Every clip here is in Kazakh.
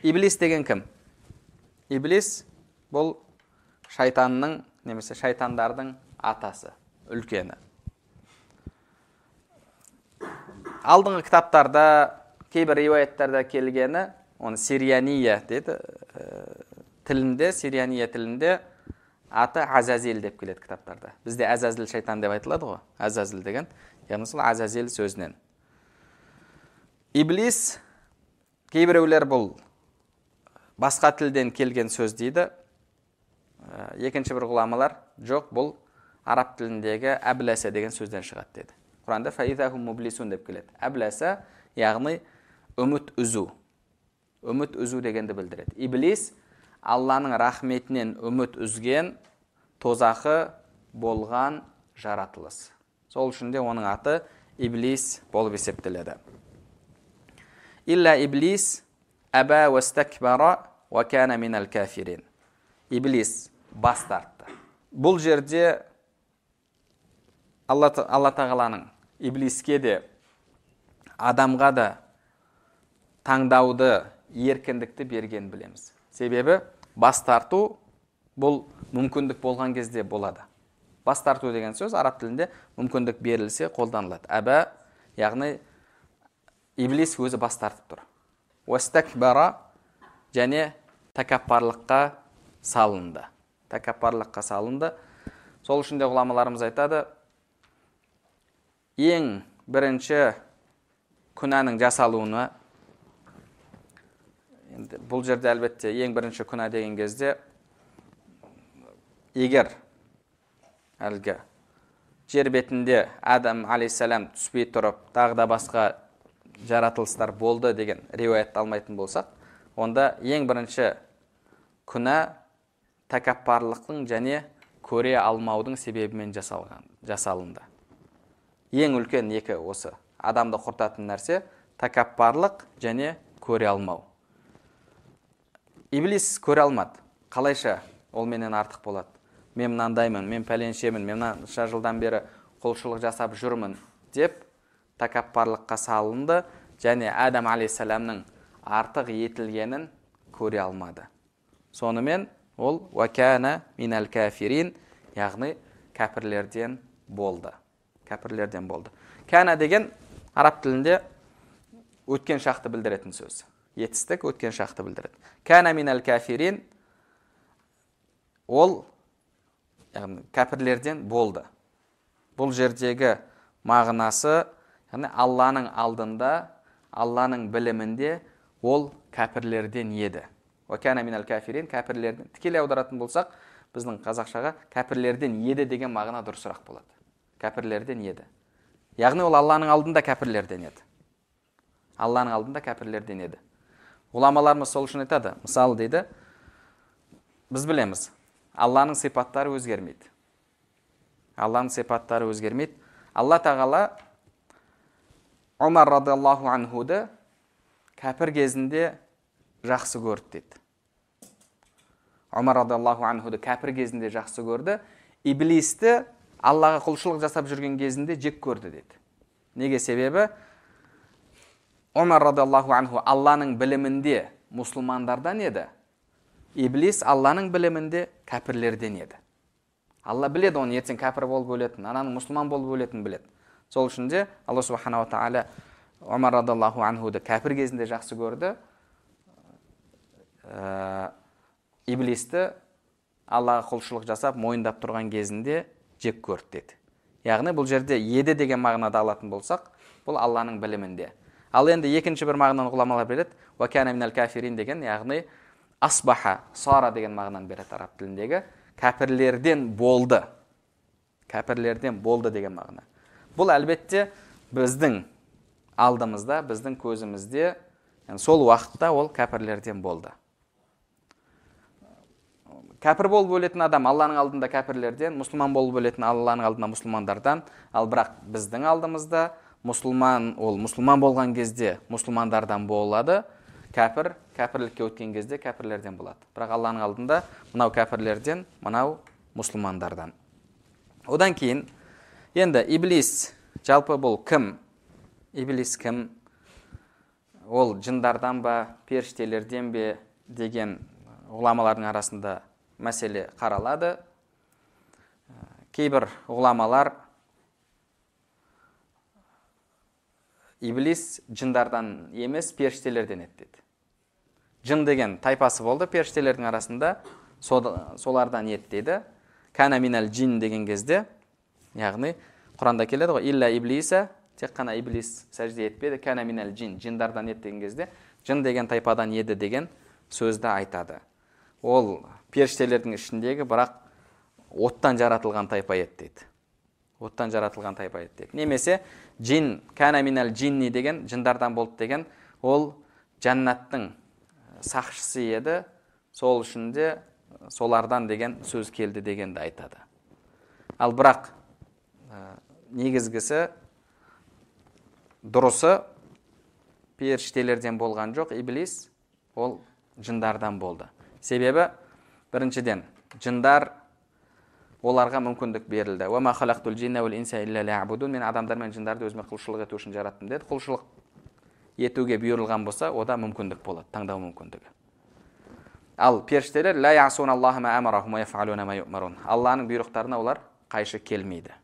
Иблис деген кім? Иблис бұл шайтанның, немесе шайтандардың атасы, үлкені. Алдыңғы кітаптарда, кейбір риуаяттарда келгені, оны Сирияния деді, тілінде, Сирияния тілінде аты Азазил деп келеді кітаптарда. Бізде Азазил шайтан деп айтылады ғой, Азазил деген, яғни сол Азазил сөзінен. Иблис, кейбіреулер бұл басқа тілден келген сөз дейді. Екінші бір ғұламалар, жоқ, бұл араб тіліндегі әбләсә деген сөзден шығады деді. Құранда фаизахум мублисун деп келеді. Әбләсә, яғни үміт үзу. Үміт үзу дегенді білдіреді. Иблис Алланың рахметінен үміт үзген, тозақы болған жаратылыс. Сол үшін де оның аты Иблис болып есептеледі. Илля Иблис әбә вастакбара ва кана минал кафирин. Иблис бас тартты. Бұл жерде Алла тағаланың Иблиске де, адамға да таңдауды, еркіндікті берген білеміз. Себебі бас тарту бұл мүмкіндік болған кезде болады. Бас тарту деген сөз араб тілінде мүмкіндік берілсе қолданылады. Әбә, яғни Иблис өзі бас тартып тұр. Уастакбара, және тәкаппарлыққа салынды. Тәкаппарлыққа салынды. Сол үшін де ғұламаларымыз айтады, ең бірінші күнәнің жасалуына, бұл жерде әлбетте ең бірінші күнә деген кезде, егер әлгі жер бетінде Адам алейхиссалам түспей тұрып, тағы да басқа жаратылыстар болды деген риуаятты алмайтын болсақ, онда ең бірінші күнә тәкаппарлықтың және көре алмаудың себебімен жасалынды. Ең үлкен екі осы. Адамды құртатын нәрсе тәкаппарлық және көре алмау. Иблис көре алмады. Қалайша ол менен артық болады? Мен мынандаймын, мен пәленшемін, мен мынанша жылдан бері құлшылық жасап жүрмін деп тәкаппарлыққа салынды, және Адам алейхиссаламның артық етілгенін көре алмады. Сонымен ол вакана минал кафирин, яғни кәпірлерден болды. Кәпірлерден болды. Кәна деген араб тілінде өткен шақты білдіретін сөз. Етістік өткен шақты білдіреді. Кәна минал кафирин, ол кәпірлерден болды. Бұл жердегі мағынасы, яғни Алланың алдында, Алланың білімінде ол кәпірлерден еді. Кәна минал кафирин, кәпірлерден. Тікелей аударатын болсақ, біздің қазақшаға кәпірлерден еді деген мағына дұрысырақ болады. Кәпірлерден еді. Яғни ол Алланың алдында кәпірлерден еді. Алланың алдында кәпірлерден еді. Ғұламаларымыз сол үшін айтады. Мысалы дейді, біз білеміз, Алланың сипаттары өзгермейді. Алланың сипаттары өзгермейді. Алла тағала Умар радиаллаху анхуды кәпір кезінде жақсы көрді дейді. Умар радиаллаху анхуды кәпір кезінде жақсы көрді. Иблисті Аллаға құлшылық жасап жүрген кезінде жек көрді дейді. Неге себебі? Умар радиаллаху анху Алланың білімінде мұсылмандардан еді. Иблис Алланың білімінде кәпірлерден еді. Алла біледі оны ертең кәпір болып өлетін, ананың мұсылман болып өлетін біледі. Сол үшін де Алла субханала тағала Умар радиаллаху анхуды кәпір кезінде жақсы көрді. Иблисті Аллаға құлшылық жасап мойындап тұрған кезінде жек көрді деді. Яғни бұл жерде еді деген мағынада алатын болсақ, бұл Алланың білімінде. Ал енді екінші бір мағынаны ғұламалар береді. Ва кана минал кафирин деген, яғни асбаха, сара деген мағынаны береді араб тіліндегі. Кәпірлерден болды. Кәпірлерден болды деген мағына. Бұл әлбетте біздің алдымызда, біздің көзімізде, сол уақытта ол кәпірлерден болды. Кәпір болып өлетін адам Алланың алдында кәпірлерден, мұсылман болып өлетін Алланың алдында мұсылмандардан, ал бірақ біздің алдымызда мұсылман, ол мұсылман болған кезде мұсылмандардан болады, кәпір, кәпірлікке өткен кезде кәпірлерден болады. Бірақ Алланың алдында мынау кәпірлерден, мынау мұсылмандардан. Одан кейін, енді Иблис, жалпы бұл кім? Иблис кім? ол жындардан ба, періштелерден бе деген ғұламалардың арасында мәселе қаралады. Кейбір ғұламалар иблис жындардан емес, періштелерден еді деді. Жын деген тайпасы болды періштелердің арасында, солардан еді дейді. Кана минал джин деген кезде, яғни Құранда келеді ғой, илля иблиса, тек қана иблис сәжде етпеді, кана минал джин, жындардан еді деген кезде, жын деген тайпадан еді деген сөзді айтады. Ол періштелердің ішіндегі, бірақ оттан жаратылған тайпа еді дейді. Оттан жаратылған тайпа еді дейді. Немесе джин, кана минал джинни деген, жындардан болды деген, ол жаннаттың сақшысы еді, сол үшін де солардан деген сөз келді дегенді айтады. Ал бірақ негізгісі дұрысы періштелерден болған жоқ, иблис ол жындардан болды. Себебі біріншіден жындар оларға мүмкіндік берілді. Ва ма халақтул джинна вал инса илля ли'абудун. Мен адамдар мен жындарды өзіме құлшылық ету үшін жараттым деді. Құлшылық етуге бұйырылған болса, ода мүмкіндік болады, таңдау мүмкіндігі. Ал періштелер ла ясун Аллаху ма амарахум ва яфалуна ма ю'марун. Алланың бұйрықтарына олар қайшы келмейді.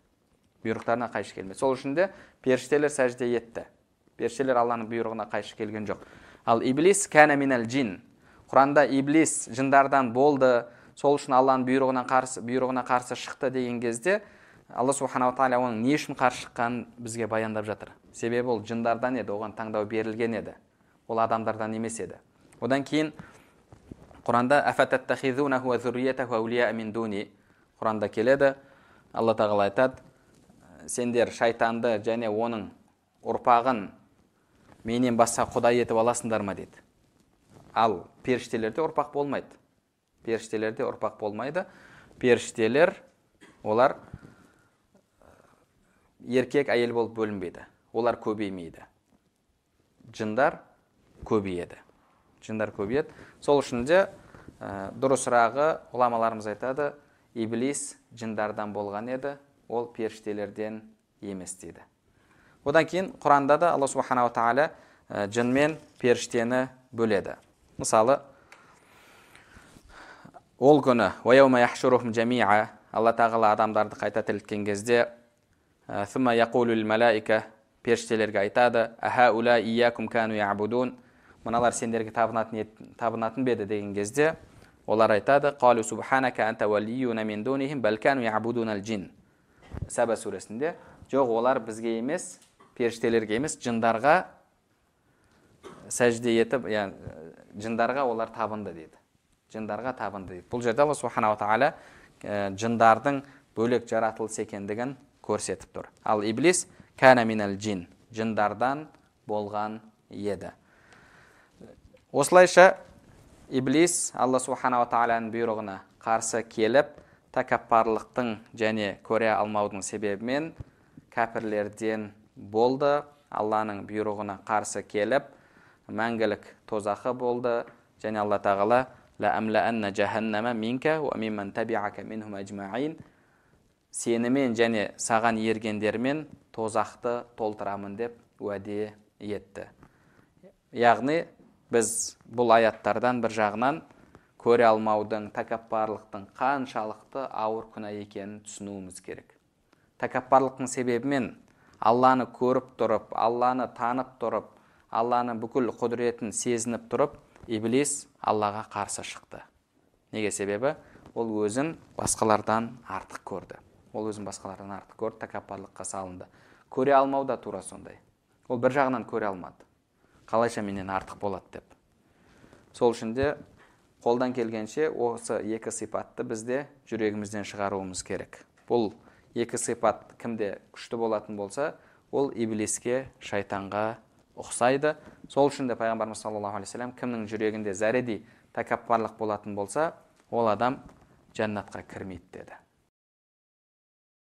Бұйрықтарына қайшы келмейді. Сол үшін де періштелер сәжде етті. Періштелер Алланың бұйрығына қайшы келген жоқ. Ал иблис кана минал джин. Құранда иблис жындардан болды, сол үшін Алланың бұйрығына қарсы шықты деген кезде Алла субханала тағала оның не үшін қарсы шыққанын бізге баяндап жатыр. Себебі ол жындардан еді, оған таңдау берілген еді. Ол адамдардан емес еді. Одан кейін Құранда афататтахизунаху ва зурриятаху аулия мин дуни. Құранда келеді, Алла тағала айтады, сендер шайтанды және оның ұрпағын менен басқа құдай етіп аласыңдар ма дейді. Ал періштелерде ұрпақ болмайды. Періштелерде ұрпақ болмайды. Періштелер олар еркек әйел болып бөлінбейді. Олар көбеймейді. Жындар көбейеді. Жындар көбейеді. Сол үшін де дұрысырағы ғұламаларымыз айтады, иблис жындардан болған еді, ол періштелерден емес дейді. Одан кейін Құранда да Алла субханала тағала жын мен періштені бөледі. Мысалы, ол күні уайаума яхшурухум жамиа, Алла тағала адамдарды қайта тірілткен кезде thumma yaqulu lil malaika, періштелерге айтады, аха ула иякум кану я'будун, мыналар сендерге табынатын беді деген кезде олар айтады, қалу субханака анта валиюна мин дунихим бал кану я'будунал джин. Саба сүресінде, жоқ, олар бізге емес, періштелерге емес, жындарға сәжде етіп, жындарға олар табынды дейді. Жындарға табынды дейді. Бұл жерде Алла субханала тағала жындардың бөлек жаратылыс екендігін көрсетіп тұр. Ал иблис кана минал джин, жындардан болған еді. Осылайша иблис Алла субханала тағаланың бұйрығына қарсы келіп, тәкаппарлықтың және көре алмаудың себебімен кәпірлерден болды. Алланың бұйрығына қарсы келіп, мәңгілік тозақы болды. Және Алла тағала ла амлаанна жаханнама минка ва мимман табиака минхум ажмаин, сенімен және саған ергендермен тозақты толтырамын деп уәде етті. Яғни біз бұл аяттардан бір жағынан көре алмаудың, тәкаппарлықтың қаншалықты ауыр күнә екенін түсінуіміз керек. Тәкаппарлықтың себебімен Алланы көріп тұрып, Алланы танып тұрып, Алланың бүкіл құдіретін сезініп тұрып, иблис Аллаға қарсы шықты. Неге себебі? Ол өзін басқалардан артық көрді. Ол өзін басқалардан артық көрді, тәкаппарлыққа салынды. Көре алмау да тура сондай. Ол бір жағынан көре алмады. Қалайша менен артық болады деп. Сол үшін де қолдан келгенше осы екі сипатты бізде жүрегімізден шығаруымыз керек. Бұл екі сипат кімде күшті болатын болса, ол иблиске, шайтанға ұқсайды. Сол үшін де пайғамбарымыз саллаллаху алейхи вассалам кімнің жүрегінде зәреди тәкаппарлық болатын болса, ол адам жәннатқа кірмейді деді.